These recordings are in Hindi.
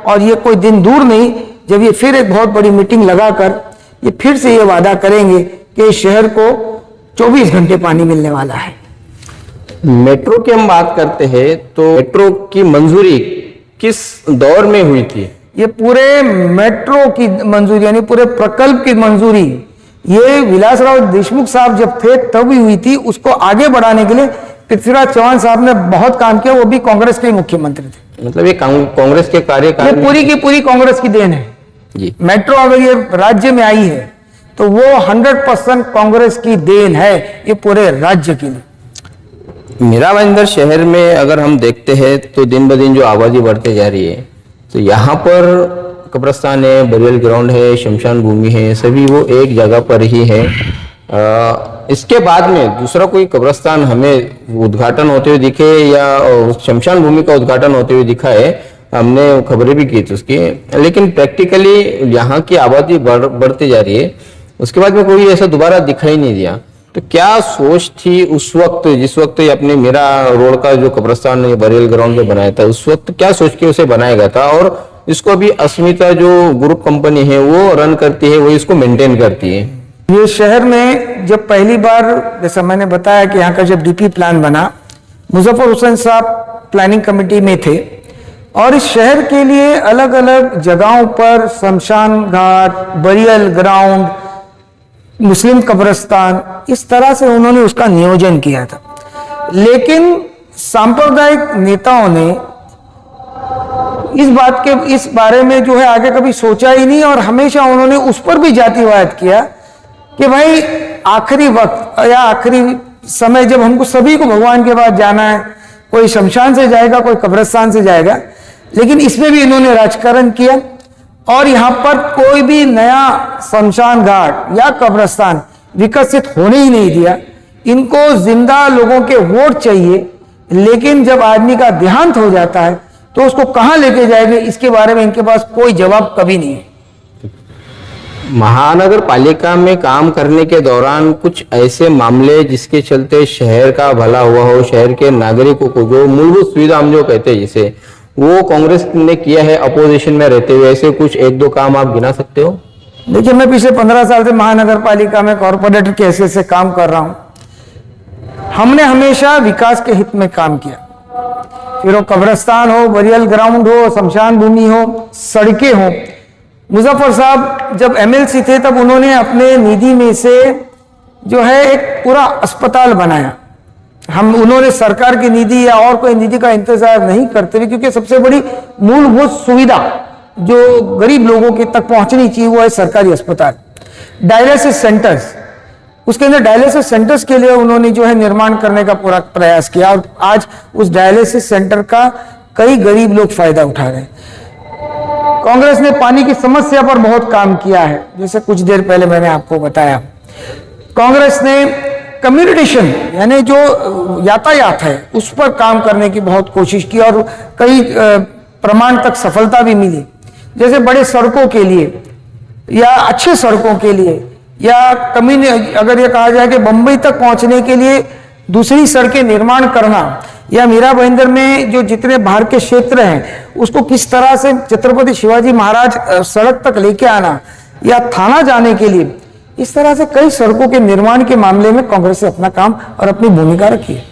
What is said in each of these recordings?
और ये कोई दिन दूर नहीं जब ये फिर एक बहुत बड़ी मीटिंग लगाकर ये फिर से ये वादा करेंगे कि इस शहर को 24 घंटे पानी मिलने वाला है। मेट्रो की हम बात करते हैं तो मेट्रो की मंजूरी किस दौर में हुई थी? ये पूरे मेट्रो की मंजूरी यानी पूरे प्रकल्प की मंजूरी ये विलासराव देशमुख साहब जब थे तब ही हुई थी। उसको आगे बढ़ाने के लिए पृथ्वीराज चौहान साहब ने बहुत काम किया, वो भी कांग्रेस के मुख्यमंत्री थे। मतलब ये कांग्रेस के कार्यकाल ये पूरी की पूरी कांग्रेस की देन है जी। मेट्रो अगर ये राज्य में आई है तो वो 100% कांग्रेस की देन है, ये पूरे राज्य के लिए। मीरा भाईंदर शहर में अगर हम देखते हैं तो दिन ब दिन जो आबादी बढ़ते जा रही है, तो यहाँ पर कब्रिस्तान है, बरियल ग्राउंड है, शमशान भूमि है, सभी वो एक जगह पर ही है। इसके बाद में दूसरा कोई कब्रिस्तान हमें उद्घाटन होते हुए दिखे या शमशान भूमि का उद्घाटन होते हुए दिखा है, हमने खबरें भी की थी उसकी, लेकिन प्रैक्टिकली यहाँ की आबादी बढ़ती जा रही है, उसके बाद में कोई ऐसा दोबारा दिखाई नहीं दिया। तो क्या सोच थी उस वक्त, जिस वक्त अपने मीरा रोड का जो कब्रिस्तान बरियल ग्राउंड में बनाया था, उस वक्त क्या सोच के उसे बनाया गया था? और इसको अभी अस्मिता जो ग्रुप कंपनी है वो रन करती है, वो इसको मेंटेन करती है। ये शहर में जब पहली बार, जैसा मैंने बताया कि यहाँ का जब डीपी प्लान बना, मुजफ्फर हुसैन साहब प्लानिंग कमेटी में थे और इस शहर के लिए अलग अलग जगहों पर शमशान घाट, बरियल ग्राउंड, मुस्लिम कब्रिस्तान, इस तरह से उन्होंने उसका नियोजन किया था। लेकिन सांप्रदायिक नेताओं ने इस बारे में जो है आगे कभी सोचा ही नहीं और हमेशा उन्होंने उस पर भी जातिवाद किया कि भाई आखिरी वक्त या आखिरी समय जब हमको सभी को भगवान के पास जाना है, कोई शमशान से जाएगा, कोई कब्रिस्तान से जाएगा, लेकिन इसमें भी इन्होंने राजकारण किया और यहाँ पर कोई भी नया शमशान घाट या कब्रिस्तान विकसित होने ही नहीं दिया। इनको जिंदा लोगों के वोट चाहिए, लेकिन जब आदमी का देहांत हो जाता है तो उसको कहां लेके जाएंगे, इसके बारे में इनके पास कोई जवाब कभी नहीं है। महानगर पालिका में काम करने के दौरान कुछ ऐसे मामले जिसके चलते शहर का भला हुआ हो, शहर के नागरिकों को जो मूलभूत सुविधा हम जो कहते हैं जिसे, वो कांग्रेस ने किया है अपोजिशन में रहते हुए, ऐसे कुछ एक दो काम आप गिना सकते हो? देखिए, मैं पिछले 15 साल से महानगर पालिका में कॉर्पोरेटर के हैसियत से काम कर रहा हूं। हमने हमेशा विकास के हित में काम किया, फिर वो कब्रिस्तान हो, बरियल ग्राउंड हो, शमशान भूमि हो, सड़कें हो। मुजफ्फर साहब जब एमएलसी थे तब उन्होंने अपने निधि में से जो है एक पूरा अस्पताल बनाया। उन्होंने सरकार की निधि या और कोई निधि का इंतजार नहीं करते हुए, क्योंकि सबसे बड़ी मूलभूत सुविधा जो गरीब लोगों के तक पहुंचनी चाहिए वो है सरकारी अस्पताल। डायलिसिस सेंटर्स, उसके अंदर डायलिसिस सेंटर्स के लिए उन्होंने जो है निर्माण करने का पूरा प्रयास किया और आज उस डायलिसिस सेंटर का कई गरीब लोग फायदा उठा रहे हैं। कांग्रेस ने पानी की समस्या पर बहुत काम किया है, जैसे कुछ देर पहले मैंने आपको बताया। कांग्रेस ने कम्युनिकेशन यानी जो यातायात है उस पर काम करने की बहुत कोशिश की और कई प्रमाण तक सफलता भी मिली। जैसे बड़े सड़कों के लिए या अच्छे सड़कों के लिए या अगर ये कहा जाए कि बंबई तक पहुंचने के लिए दूसरी सड़कें निर्माण करना, या मीरा भाईंदर में जो जितने बाहर के क्षेत्र हैं उसको किस तरह से छत्रपति शिवाजी महाराज सड़क तक लेके आना, या थाना जाने के लिए, इस तरह से कई सड़कों के निर्माण के मामले में कांग्रेस ने अपना काम और अपनी भूमिका रखी है।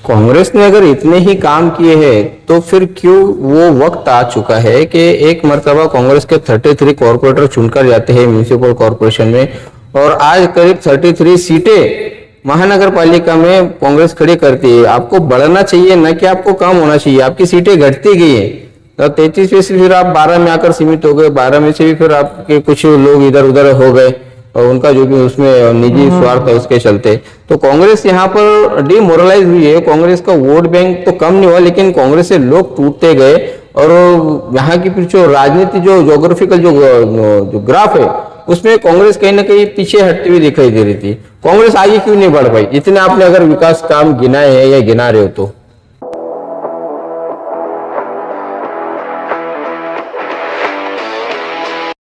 कांग्रेस ने अगर इतने ही काम किए हैं तो फिर क्यों वो वक्त आ चुका है कि एक मर्तबा कांग्रेस के 33 कॉर्पोरेटर चुनकर जाते हैं म्यूनिसिपल कॉर्पोरेशन में, और आज करीब 33 सीटें महानगर पालिका में कांग्रेस खड़ी करती है। आपको बढ़ना चाहिए, न कि आपको कम होना चाहिए। आपकी सीटें घटती गई है, तो 33 में से फिर आप 12 में आकर सीमित हो गए, 12 में से भी फिर आपके कुछ लोग इधर उधर हो गए और उनका जो भी उसमें निजी स्वार्थ है उसके चलते तो कांग्रेस यहाँ पर डिमोरलाइज हुई है। कांग्रेस का वोट बैंक तो कम नहीं हुआ, लेकिन कांग्रेस से लोग टूटते गए और यहाँ की फिर जो राजनीति जो ज्योग्राफिकल जो ग्राफ है उसमें कांग्रेस कहीं ना कहीं पीछे हटती हुई दिखाई दे रही थी। कांग्रेस आगे क्यों नहीं बढ़ पाई? इतने आपने अगर विकास काम गिनाए हैं या गिना रहे हो तो